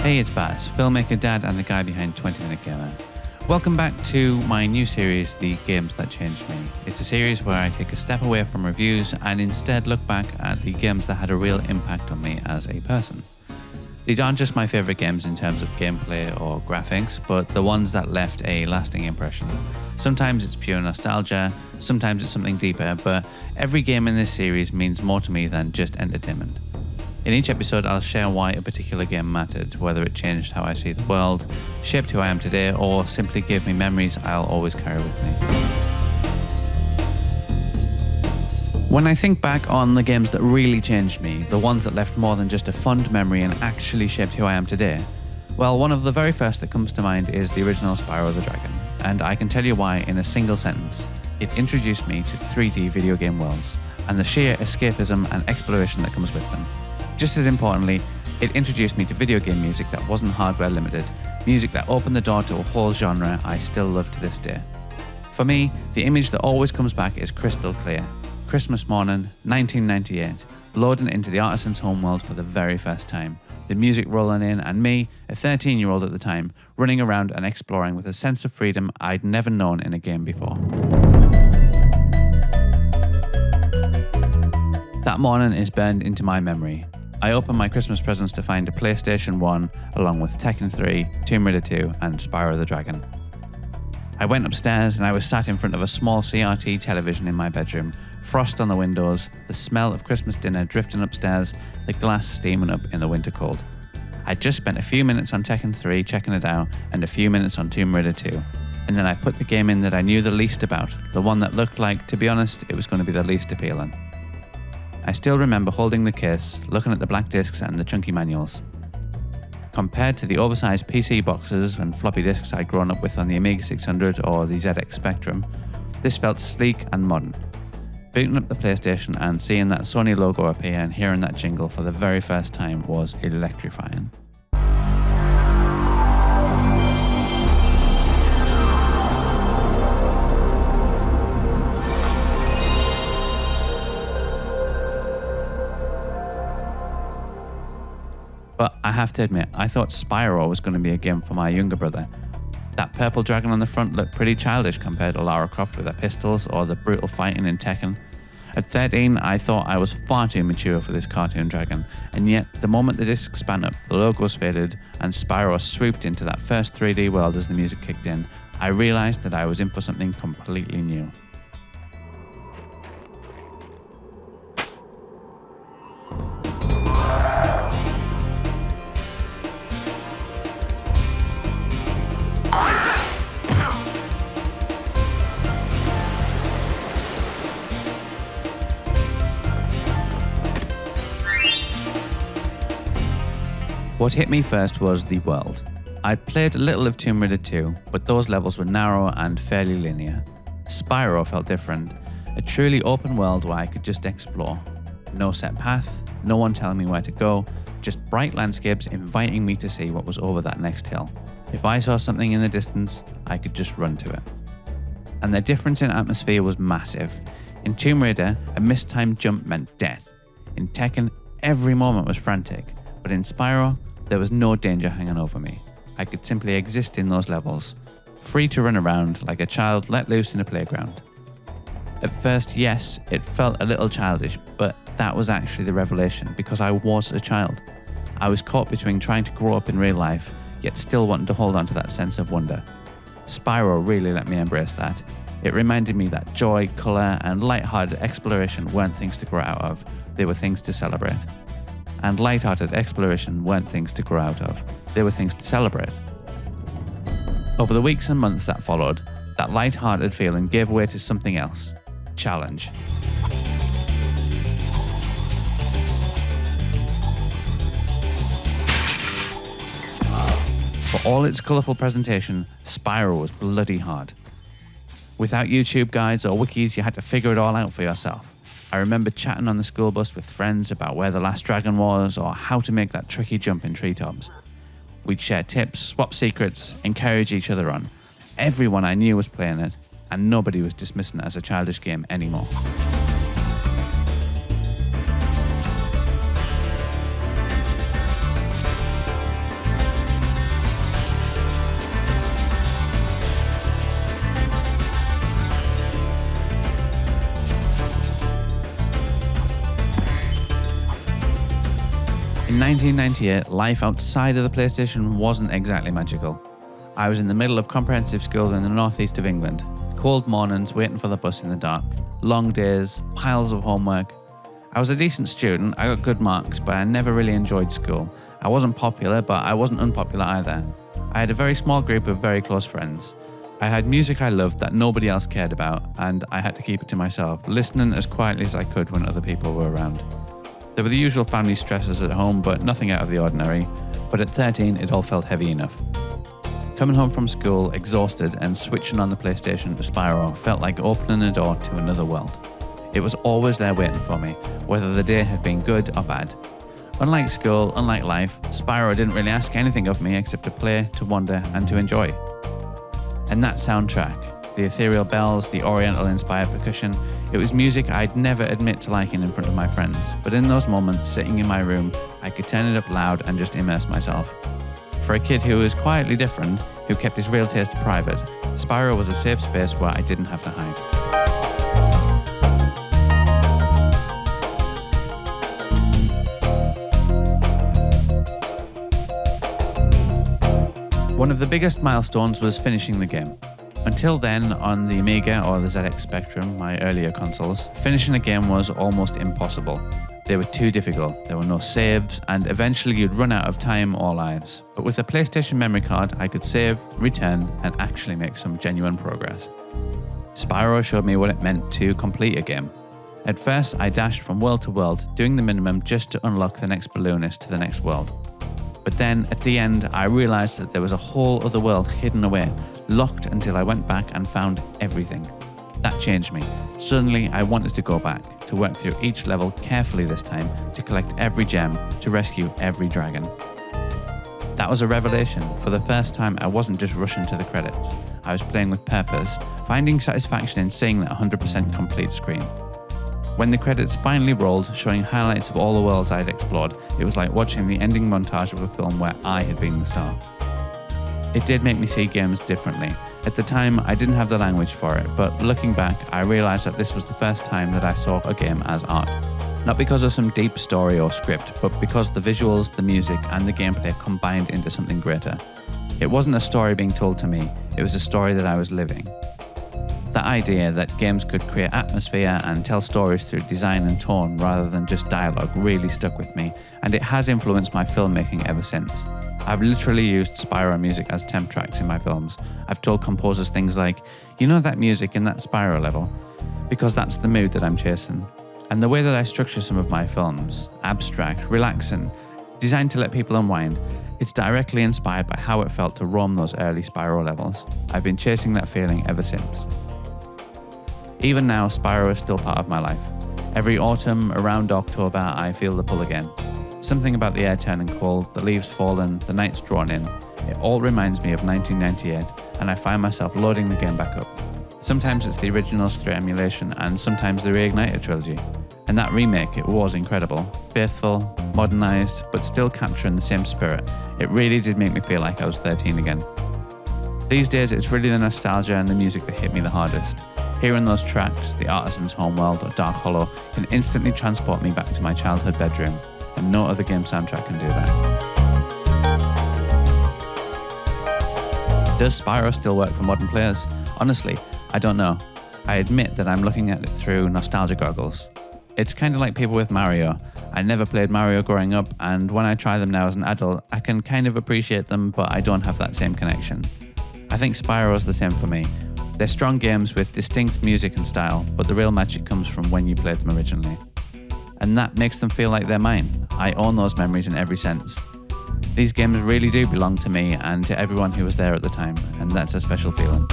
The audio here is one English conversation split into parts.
Hey, it's Baz, filmmaker, dad, and the guy behind 20 Minute Gamer. Welcome back to my new series, The Games That Changed Me. It's a series where I take a step away from reviews and instead look back at the games that had a real impact on me as a person. These aren't just my favourite games in terms of gameplay or graphics, but the ones that left a lasting impression. Sometimes it's pure nostalgia, sometimes it's something deeper, but every game in this series means more to me than just entertainment. In each episode, I'll share why a particular game mattered, whether it changed how I see the world, shaped who I am today, or simply gave me memories I'll always carry with me. When I think back on the games that really changed me, the ones that left more than just a fond memory and actually shaped who I am today, well, one of the very first that comes to mind is the original Spyro the Dragon, and I can tell you why in a single sentence. It introduced me to 3D video game worlds, and the sheer escapism and exploration that comes with them. Just as importantly, it introduced me to video game music that wasn't hardware limited, music that opened the door to a whole genre I still love to this day. For me, the image that always comes back is crystal clear. Christmas morning, 1998, loading into the artisan's homeworld for the very first time. The music rolling in and me, a 13-year-old at the time, running around and exploring with a sense of freedom I'd never known in a game before. That morning is burned into my memory. I opened my Christmas presents to find a PlayStation 1 along with Tekken 3, Tomb Raider 2 and Spyro the Dragon. I went upstairs and I was sat in front of a small CRT television in my bedroom, frost on the windows, the smell of Christmas dinner drifting upstairs, the glass steaming up in the winter cold. I'd just spent a few minutes on Tekken 3 checking it out and a few minutes on Tomb Raider 2, and then I put the game in that I knew the least about, the one that looked like, to be honest, it was going to be the least appealing. I still remember holding the case, looking at the black discs and the chunky manuals. Compared to the oversized PC boxes and floppy disks I'd grown up with on the Amiga 600 or the ZX Spectrum, this felt sleek and modern. Booting up the PlayStation and seeing that Sony logo appear and hearing that jingle for the very first time was electrifying. But I have to admit, I thought Spyro was going to be a game for my younger brother. That purple dragon on the front looked pretty childish compared to Lara Croft with her pistols or the brutal fighting in Tekken. At 13, I thought I was far too mature for this cartoon dragon, and yet the moment the disc span up, the logos faded, and Spyro swooped into that first 3D world as the music kicked in, I realised that I was in for something completely new. What hit me first was the world. I'd played a little of Tomb Raider 2, but those levels were narrow and fairly linear. Spyro felt different, a truly open world where I could just explore. No set path, no one telling me where to go, just bright landscapes inviting me to see what was over that next hill. If I saw something in the distance, I could just run to it. And the difference in atmosphere was massive. In Tomb Raider, a mistimed jump meant death. In Tekken, every moment was frantic, but in Spyro, there was no danger hanging over me. I could simply exist in those levels, free to run around like a child let loose in a playground. At first, yes, it felt a little childish, but that was actually the revelation because I was a child. I was caught between trying to grow up in real life, yet still wanting to hold on to that sense of wonder. Spyro really let me embrace that. It reminded me that joy, colour, and light-hearted exploration weren't things to grow out of, they were things to celebrate. And light-hearted exploration weren't things to grow out of, they were things to celebrate. Over the weeks and months that followed, that light-hearted feeling gave way to something else: challenge. For all its colourful presentation, Spyro was bloody hard. Without YouTube guides or wikis, you had to figure it all out for yourself. I remember chatting on the school bus with friends about where the last dragon was or how to make that tricky jump in treetops. We'd share tips, swap secrets, encourage each other on. Everyone I knew was playing it, and nobody was dismissing it as a childish game anymore. In 1998, life outside of the PlayStation wasn't exactly magical. I was in the middle of comprehensive school in the northeast of England. Cold mornings waiting for the bus in the dark, long days, piles of homework. I was a decent student, I got good marks, but I never really enjoyed school. I wasn't popular, but I wasn't unpopular either. I had a very small group of very close friends. I had music I loved that nobody else cared about, and I had to keep it to myself, listening as quietly as I could when other people were around. There were the usual family stresses at home, but nothing out of the ordinary. But at 13, it all felt heavy enough. Coming home from school, exhausted, and switching on the PlayStation to Spyro felt like opening a door to another world. It was always there waiting for me, whether the day had been good or bad. Unlike school, unlike life, Spyro didn't really ask anything of me except to play, to wander, and to enjoy. And that soundtrack, the ethereal bells, the oriental-inspired percussion, it was music I'd never admit to liking in front of my friends, but in those moments, sitting in my room, I could turn it up loud and just immerse myself. For a kid who was quietly different, who kept his real taste private, Spyro was a safe space where I didn't have to hide. One of the biggest milestones was finishing the game. Until then, on the Amiga or the ZX Spectrum, my earlier consoles, finishing a game was almost impossible. They were too difficult, there were no saves, and eventually you'd run out of time or lives. But with a PlayStation memory card, I could save, return, and actually make some genuine progress. Spyro showed me what it meant to complete a game. At first, I dashed from world to world, doing the minimum just to unlock the next balloonist to the next world. But then, at the end, I realized that there was a whole other world hidden away, locked until I went back and found everything. That changed me. Suddenly, I wanted to go back, to work through each level carefully this time, to collect every gem, to rescue every dragon. That was a revelation. For the first time, I wasn't just rushing to the credits. I was playing with purpose, finding satisfaction in seeing that 100% complete screen. When the credits finally rolled, showing highlights of all the worlds I'd explored, it was like watching the ending montage of a film where I had been the star. It did make me see games differently. At the time, I didn't have the language for it, but looking back, I realized that this was the first time that I saw a game as art. Not because of some deep story or script, but because the visuals, the music, and the gameplay combined into something greater. It wasn't a story being told to me, it was a story that I was living. That idea that games could create atmosphere and tell stories through design and tone rather than just dialogue really stuck with me, and it has influenced my filmmaking ever since. I've literally used Spyro music as temp tracks in my films. I've told composers things like, you know that music in that Spyro level? Because that's the mood that I'm chasing. And the way that I structure some of my films, abstract, relaxing, designed to let people unwind, it's directly inspired by how it felt to roam those early Spyro levels. I've been chasing that feeling ever since. Even now, Spyro is still part of my life. Every autumn, around October, I feel the pull again. Something about the air turning cold, the leaves falling, the nights drawn in. It all reminds me of 1998, and I find myself loading the game back up. Sometimes it's the originals through emulation, and sometimes the Reignited trilogy. And that remake, it was incredible. Faithful, modernized, but still capturing the same spirit. It really did make me feel like I was 13 again. These days, it's really the nostalgia and the music that hit me the hardest. Hearing those tracks, The Artisan's Homeworld or Dark Hollow, can instantly transport me back to my childhood bedroom, and no other game soundtrack can do that. Does Spyro still work for modern players? Honestly, I don't know. I admit that I'm looking at it through nostalgia goggles. It's kind of like people with Mario. I never played Mario growing up, and when I try them now as an adult, I can kind of appreciate them, but I don't have that same connection. I think Spyro's the same for me. They're strong games with distinct music and style, but the real magic comes from when you played them originally. And that makes them feel like they're mine. I own those memories in every sense. These games really do belong to me and to everyone who was there at the time, and that's a special feeling.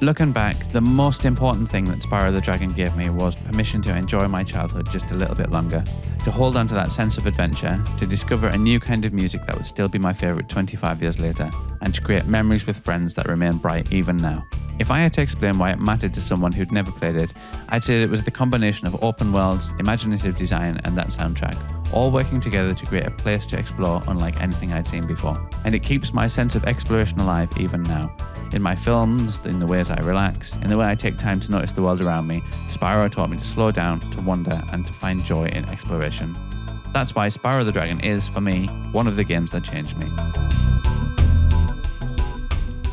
Looking back, the most important thing that Spyro the Dragon gave me was permission to enjoy my childhood just a little bit longer, to hold on to that sense of adventure, to discover a new kind of music that would still be my favourite 25 years later, and to create memories with friends that remain bright even now. If I had to explain why it mattered to someone who'd never played it, I'd say it was the combination of open worlds, imaginative design, and that soundtrack, all working together to create a place to explore unlike anything I'd seen before. And it keeps my sense of exploration alive even now. In my films, in the ways I relax, in the way I take time to notice the world around me, Spyro taught me to slow down, to wonder, and to find joy in exploration. That's why Spyro the Dragon is, for me, one of the games that changed me.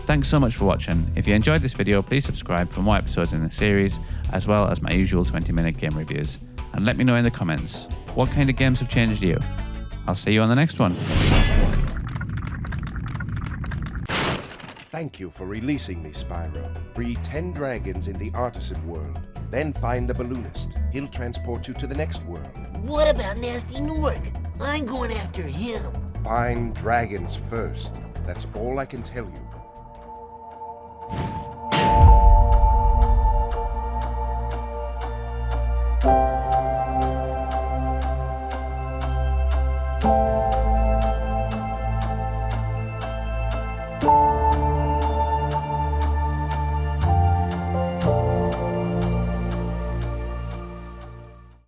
Thanks so much for watching. If you enjoyed this video, please subscribe for more episodes in the series, as well as my usual 20-minute game reviews. And let me know in the comments, what kind of games have changed you? I'll see you on the next one. Thank you for releasing me, Spyro. Free 10 dragons in the artisan world. Then find the balloonist. He'll transport you to the next world. What about Nasty Nork? I'm going after him. Find dragons first. That's all I can tell you.